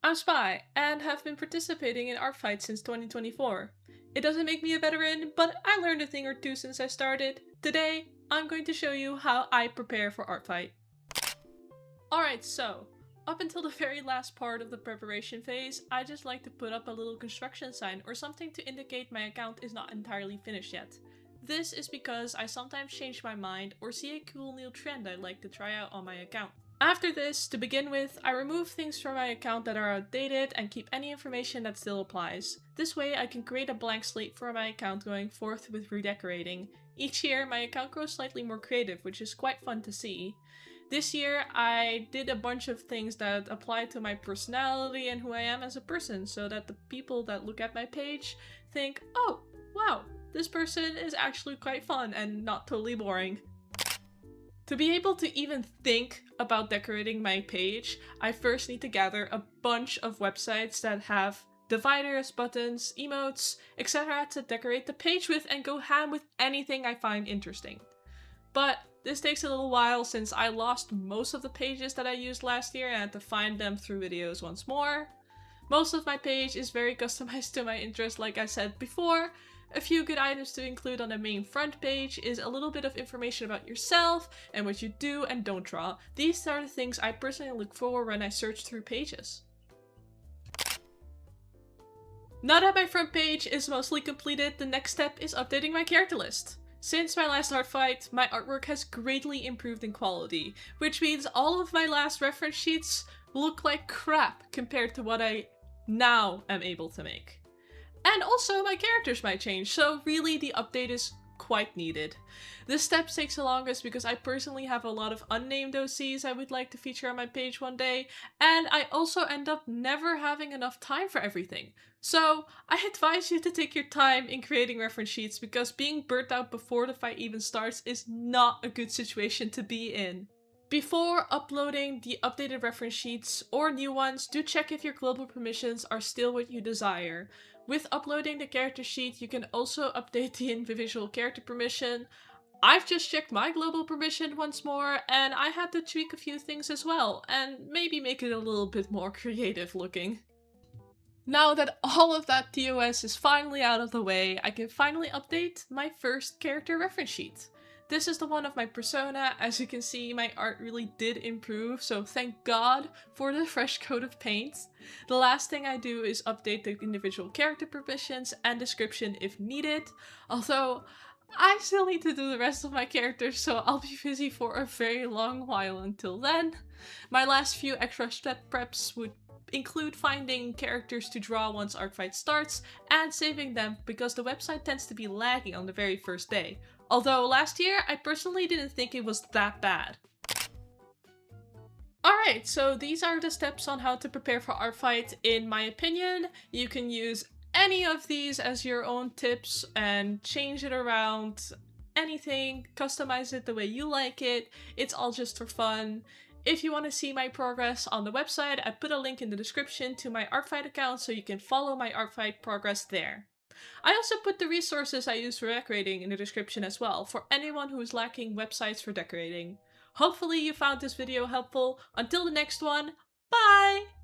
I'm Spy, and have been participating in Artfight since 2024. It doesn't make me a veteran, but I learned a thing or two since I started. Today, I'm going to show you how I prepare for Artfight. Alright, so, up until the very last part of the preparation phase, I just like to put up a little construction sign or something to indicate my account is not entirely finished yet. This is because I sometimes change my mind or see a cool new trend I'd like to try out on my account. After this, to begin with, I remove things from my account that are outdated and keep any information that still applies. This way I can create a blank slate for my account going forth with redecorating. Each year my account grows slightly more creative, which is quite fun to see. This year I did a bunch of things that apply to my personality and who I am as a person, so that the people that look at my page think, oh, wow, this person is actually quite fun and not totally boring. To be able to even think about decorating my page, I first need to gather a bunch of websites that have dividers, buttons, emotes, etc. to decorate the page with and go ham with anything I find interesting. But this takes a little while since I lost most of the pages that I used last year and had to find them through videos once more. Most of my page is very customized to my interest, like I said before. A few good items to include on the main front page is a little bit of information about yourself and what you do and don't draw. These are the things I personally look for when I search through pages. Now that my front page is mostly completed, the next step is updating my character list. Since my last art fight, my artwork has greatly improved in quality, which means all of my last reference sheets look like crap compared to what I now am able to make. And also my characters might change, so really the update is quite needed. This step takes the longest because I personally have a lot of unnamed OCs I would like to feature on my page one day, and I also end up never having enough time for everything. So I advise you to take your time in creating reference sheets because being burnt out before the fight even starts is not a good situation to be in. Before uploading the updated reference sheets or new ones, do check if your global permissions are still what you desire. With uploading the character sheet, you can also update the individual character permission. I've just checked my global permission once more, and I had to tweak a few things as well, and maybe make it a little bit more creative looking. Now that all of that TOS is finally out of the way, I can finally update my first character reference sheet. This is the one of my persona. As you can see, my art really did improve, so thank God for the fresh coat of paint. The last thing I do is update the individual character permissions and description if needed, although I still need to do the rest of my characters, so I'll be busy for a very long while until then. My last few extra step preps would include finding characters to draw once Artfight starts, and saving them because the website tends to be lagging on the very first day. Although last year, I personally didn't think it was that bad. Alright, so these are the steps on how to prepare for Artfight in my opinion. You can use any of these as your own tips and change it around, anything, customize it the way you like it. It's all just for fun. If you want to see my progress on the website, I put a link in the description to my Artfight account so you can follow my Artfight progress there. I also put the resources I use for decorating in the description as well, for anyone who is lacking websites for decorating. Hopefully you found this video helpful. Until the next one, bye!